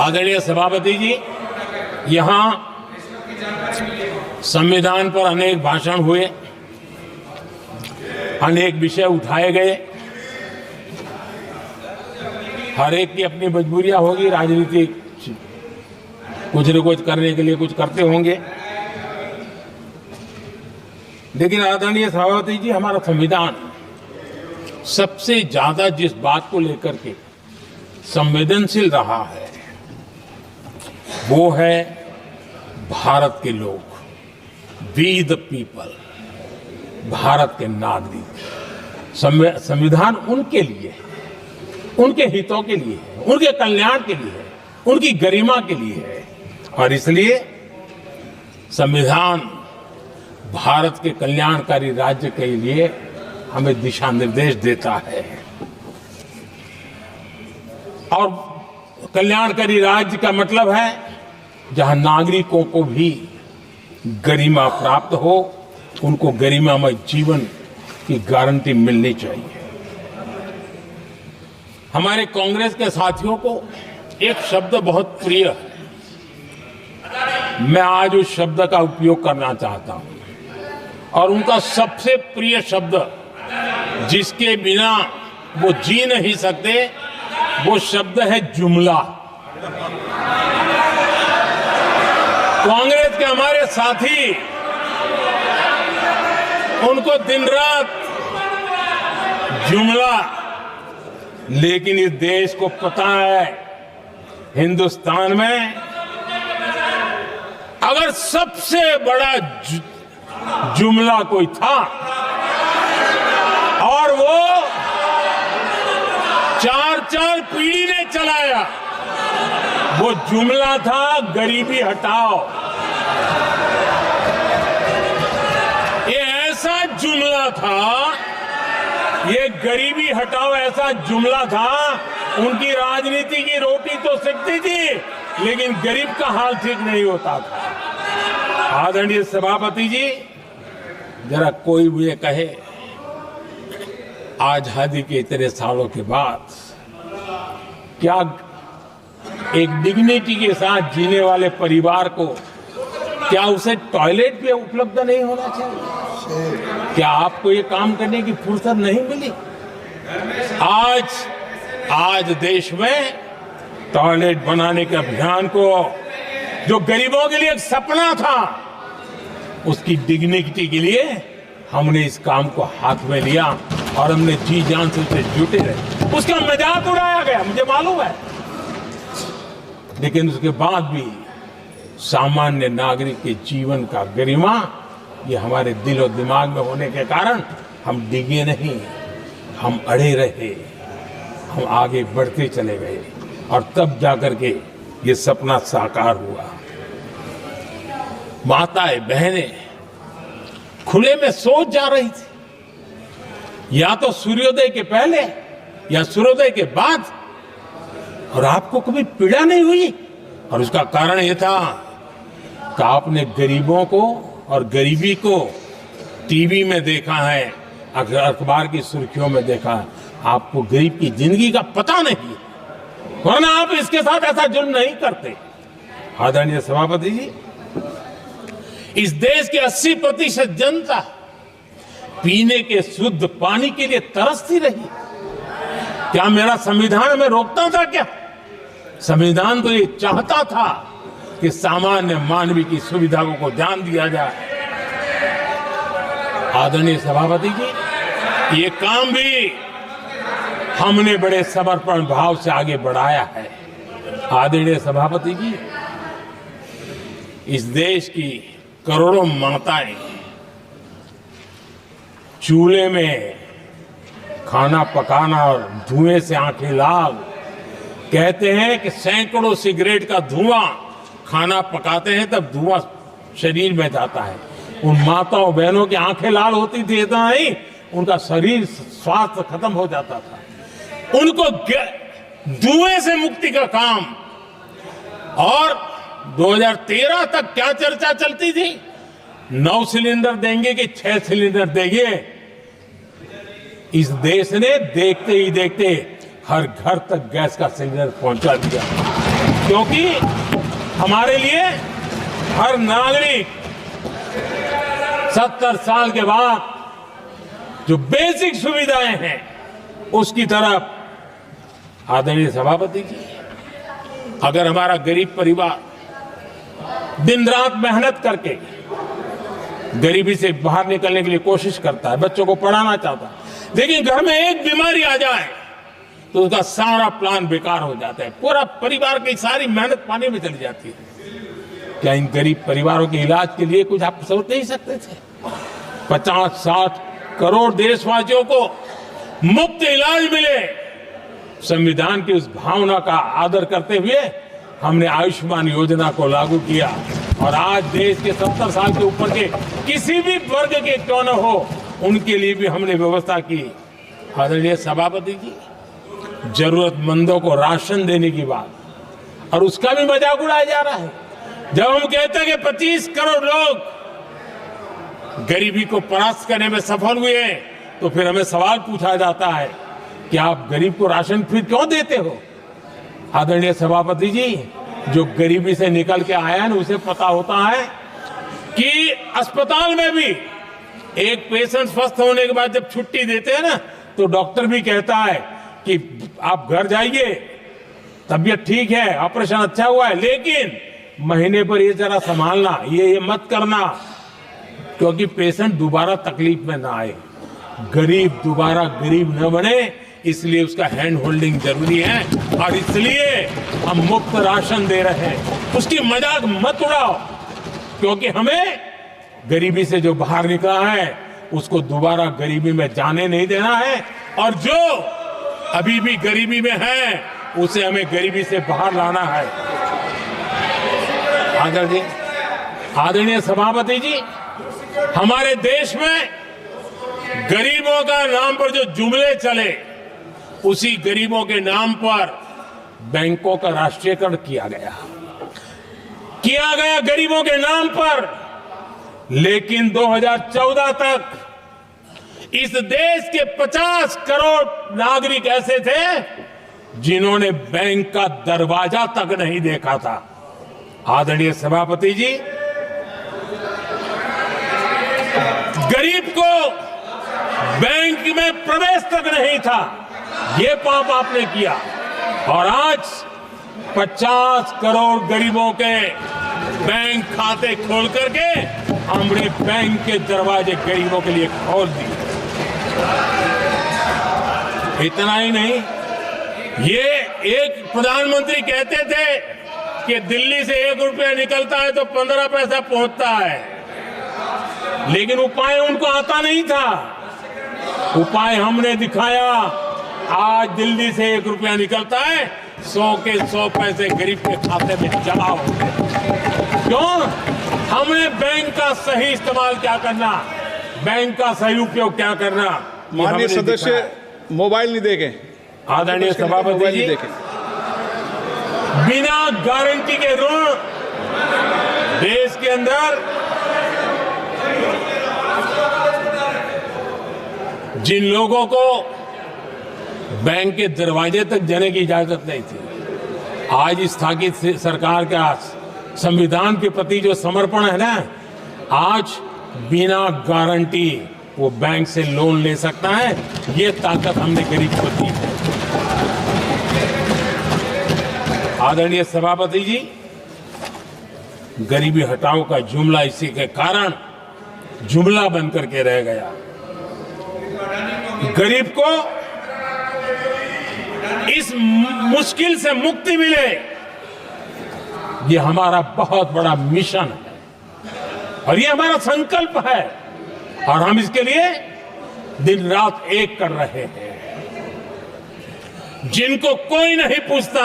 आदरणीय सभापति जी, यहाँ संविधान पर अनेक भाषण हुए, अनेक विषय उठाए गए। हर एक की अपनी मजबूरियां होगी, राजनीति कुछ न कुछ करने के लिए कुछ करते होंगे, लेकिन आदरणीय सभापति जी, हमारा संविधान सबसे ज्यादा जिस बात को लेकर के संवेदनशील रहा है वो है भारत के लोग, वी द पीपल, भारत के नागरिक। संविधान उनके लिए है, उनके हितों के लिए है, उनके कल्याण के लिए है, उनकी गरिमा के लिए है, और इसलिए संविधान भारत के कल्याणकारी राज्य के लिए हमें दिशा निर्देश देता है। और कल्याणकारी राज्य का मतलब है जहां नागरिकों को भी गरिमा प्राप्त हो, उनको गरिमामय जीवन की गारंटी मिलनी चाहिए। हमारे कांग्रेस के साथियों को एक शब्द बहुत प्रिय है, मैं आज उस शब्द का उपयोग करना चाहता हूं, और उनका सबसे प्रिय शब्द जिसके बिना वो जी नहीं सकते, वो शब्द है जुमला। कांग्रेस के हमारे साथी, उनको दिन रात जुमला, लेकिन इस देश को पता है हिंदुस्तान में अगर सबसे बड़ा जुमला कोई था और वो चार पीढ़ी ने चलाया, वो जुमला था गरीबी हटाओ। ये ऐसा जुमला था, ये गरीबी हटाओ ऐसा जुमला था, उनकी राजनीति की रोटी तो सिकती थी, लेकिन गरीब का हाल ठीक नहीं होता था। आदरणीय सभापति जी, जरा कोई मुझे कहे आजादी के इतने सालों के बाद क्या एक डिग्निटी के साथ जीने वाले परिवार को क्या उसे टॉयलेट भी उपलब्ध नहीं होना चाहिए? क्या आपको ये काम करने की फुर्सत नहीं मिली? आज देश में टॉयलेट बनाने के अभियान को, जो गरीबों के लिए एक सपना था, उसकी डिग्निटी के लिए हमने इस काम को हाथ में लिया और हमने जी जान से उसे जुटे रहे। उसका मजाक उड़ाया गया, मुझे मालूम है, लेकिन उसके बाद भी सामान्य नागरिक के जीवन का गरिमा, ये हमारे दिल और दिमाग में होने के कारण हम डिगे नहीं, हम अड़े रहे, हम आगे बढ़ते चले गए, और तब जाकर के ये सपना साकार हुआ। माताएं बहनें खुले में सोच जा रही थी, या तो सूर्योदय के पहले या सूर्योदय के बाद, और आपको कभी पीड़ा नहीं हुई। और उसका कारण यह था कि आपने गरीबों को और गरीबी को टीवी में देखा है, अखबार की सुर्खियों में देखा है, आपको गरीब की जिंदगी का पता नहीं, वरना आप इसके साथ ऐसा जुल्म नहीं करते। आदरणीय सभापति जी, इस देश की 80% जनता पीने के शुद्ध पानी के लिए तरसती रही। क्या मेरा संविधान हमें रोकता था? क्या संविधान तो ये चाहता था कि सामान्य मानवीय की सुविधा को ध्यान दिया जाए। आदरणीय सभापति जी, ये काम भी हमने बड़े समर्पण भाव से आगे बढ़ाया है। आदरणीय सभापति जी, इस देश की करोड़ों माताएं चूल्हे में खाना पकाना और धुएं से आंखें लाल, कहते हैं कि सैकड़ों सिगरेट का धुआं, खाना पकाते हैं तब धुआं शरीर में जाता है। उन माताओं बहनों की आंखें लाल होती थी, इतना नहीं, उनका शरीर स्वास्थ्य खत्म हो जाता था। उनको धुएं से मुक्ति का काम, और 2013 तक क्या चर्चा चलती थी, 9 सिलेंडर देंगे कि 6 सिलेंडर देंगे। इस देश ने देखते ही देखते हर घर तक गैस का सिलेंडर पहुंचा दिया, क्योंकि हमारे लिए हर नागरिक 70 साल के बाद जो बेसिक सुविधाएं हैं उसकी तरफ आदरणीय सभापति जी, अगर हमारा गरीब परिवार दिन रात मेहनत करके गरीबी से बाहर निकलने के लिए कोशिश करता है, बच्चों को पढ़ाना चाहता है, लेकिन घर में एक बीमारी आ जाए तो उसका सारा प्लान बेकार हो जाता है, पूरा परिवार की सारी मेहनत पानी में चली जाती है। क्या इन गरीब परिवारों के इलाज के लिए कुछ आप सोच नहीं सकते थे? 50-60 करोड़ देशवासियों को मुफ्त इलाज मिले। संविधान की उस भावना का आदर करते हुए हमने आयुष्मान योजना को लागू किया और आज देश के 70 साल के ऊपर के किसी भी वर्ग के क्यों न हो, उनके लिए भी हमने व्यवस्था की। आदरणीय सभापति जी, जरूरतमंदों को राशन देने की बात और उसका भी मजाक उड़ाया जा रहा है। जब हम कहते हैं कि 25 करोड़ लोग गरीबी को परास्त करने में सफल हुए, तो फिर हमें सवाल पूछा जाता है कि आप गरीब को राशन फिर क्यों देते हो? आदरणीय सभापति जी, जो गरीबी से निकल के आया है उसे पता होता है कि अस्पताल में भी एक पेशेंट स्वस्थ होने के बाद जब छुट्टी देते हैं ना, तो डॉक्टर भी कहता है कि आप घर जाइए, तबीयत ठीक है, ऑपरेशन अच्छा हुआ है, लेकिन महीने पर ये जरा संभालना, ये मत करना, क्योंकि पेशेंट दोबारा तकलीफ में ना आए, गरीब दोबारा गरीब न बने, इसलिए उसका हैंड होल्डिंग जरूरी है और इसलिए हम मुफ्त राशन दे रहे हैं। उसकी मजाक मत उड़ाओ, क्योंकि हमें गरीबी से जो बाहर निकला है उसको दोबारा गरीबी में जाने नहीं देना है, और जो अभी भी गरीबी में है उसे हमें गरीबी से बाहर लाना है। आदरणीय सभापति जी, हमारे देश में गरीबों का नाम पर जो जुमले चले, उसी गरीबों के नाम पर बैंकों का राष्ट्रीयकरण किया गया गरीबों के नाम पर। लेकिन 2014 तक इस देश के 50 करोड़ नागरिक ऐसे थे जिन्होंने बैंक का दरवाजा तक नहीं देखा था। आदरणीय सभापति जी, गरीब को बैंक में प्रवेश तक नहीं था, ये पाप आपने किया, और आज 50 करोड़ गरीबों के बैंक खाते खोल करके हमने बैंक के दरवाजे गरीबों के लिए खोल दिए। इतना ही नहीं, ये एक प्रधानमंत्री कहते थे कि दिल्ली से 1 रुपया निकलता है तो 15 पैसा पहुंचता है, लेकिन उपाय उनको आता नहीं था। उपाय हमने दिखाया। आज दिल्ली से 1 रुपया निकलता है, 100 के 100 पैसे गरीब के खाते में जमा हो गए। क्यों? हमने बैंक का सही इस्तेमाल क्या करना, बैंक का सही उपयोग क्या करना। माननीय सदस्य मोबाइल नहीं देखें। आदरणीय सभापति जी, बिना गारंटी के ऋण देश के अंदर जिन लोगों को बैंक के दरवाजे तक जाने की इजाजत नहीं थी, आज स्थापित सरकार का संविधान के प्रति जो समर्पण है ना, आज बिना गारंटी वो बैंक से लोन ले सकता है। ये ताकत हमने गरीब को दी है। आदरणीय सभापति जी, गरीबी हटाओ का जुमला इसी के कारण जुमला बनकर के रह गया। गरीब को इस मुश्किल से मुक्ति मिले, ये हमारा बहुत बड़ा मिशन है और ये हमारा संकल्प है, और हम इसके लिए दिन रात एक कर रहे हैं। जिनको कोई नहीं पूछता,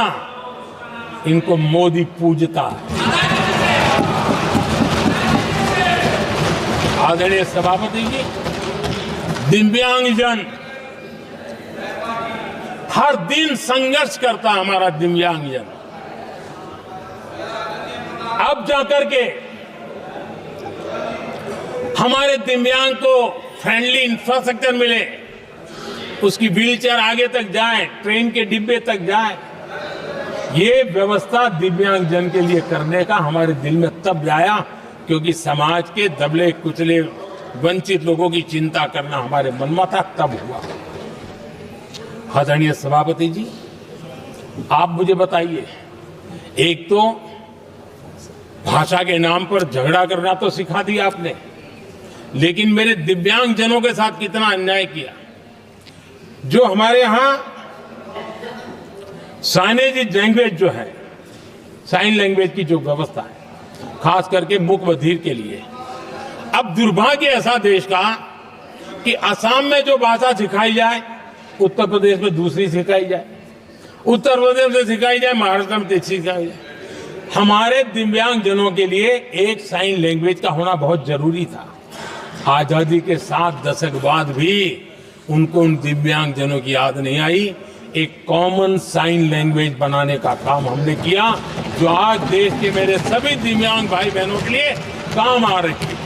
इनको मोदी पूजता है। आदरणीय सभापति जी, दिव्यांगजन हर दिन संघर्ष करता हमारा दिव्यांगजन, अब जाकर के हमारे दिव्यांग को फ्रेंडली इंफ्रास्ट्रक्चर मिले, उसकी व्हीलचेयर आगे तक जाए, ट्रेन के डिब्बे तक जाए। ये व्यवस्था दिव्यांगजन के लिए करने का हमारे दिल में तब आया क्योंकि समाज के दबले कुचले वंचित लोगों की चिंता करना हमारे मन में था, तब हुआ। आदरणीय सभापति जी, आप मुझे बताइए, एक तो भाषा के नाम पर झगड़ा करना तो सिखा दिया आपने, लेकिन मेरे दिव्यांगजनों के साथ कितना अन्याय किया। जो हमारे यहां साइनेज लैंग्वेज जो है, साइन लैंग्वेज की जो व्यवस्था है, खास करके मूक बधिर के लिए, अब दुर्भाग्य ऐसा देश का कि असम में जो भाषा सिखाई जाए उत्तर प्रदेश में दूसरी सिखाई जाए, उत्तर प्रदेश में सिखाई जाए महाराष्ट्र में तीसरी सिखाई जाए। हमारे दिव्यांगजनों के लिए एक साइन लैंग्वेज का होना बहुत जरूरी था। आजादी के 7 दशक बाद भी उनको उन दिव्यांगजनों की याद नहीं आई। एक कॉमन साइन लैंग्वेज बनाने का काम हमने किया, जो आज देश के मेरे सभी दिव्यांग भाई बहनों के लिए काम आ रही है।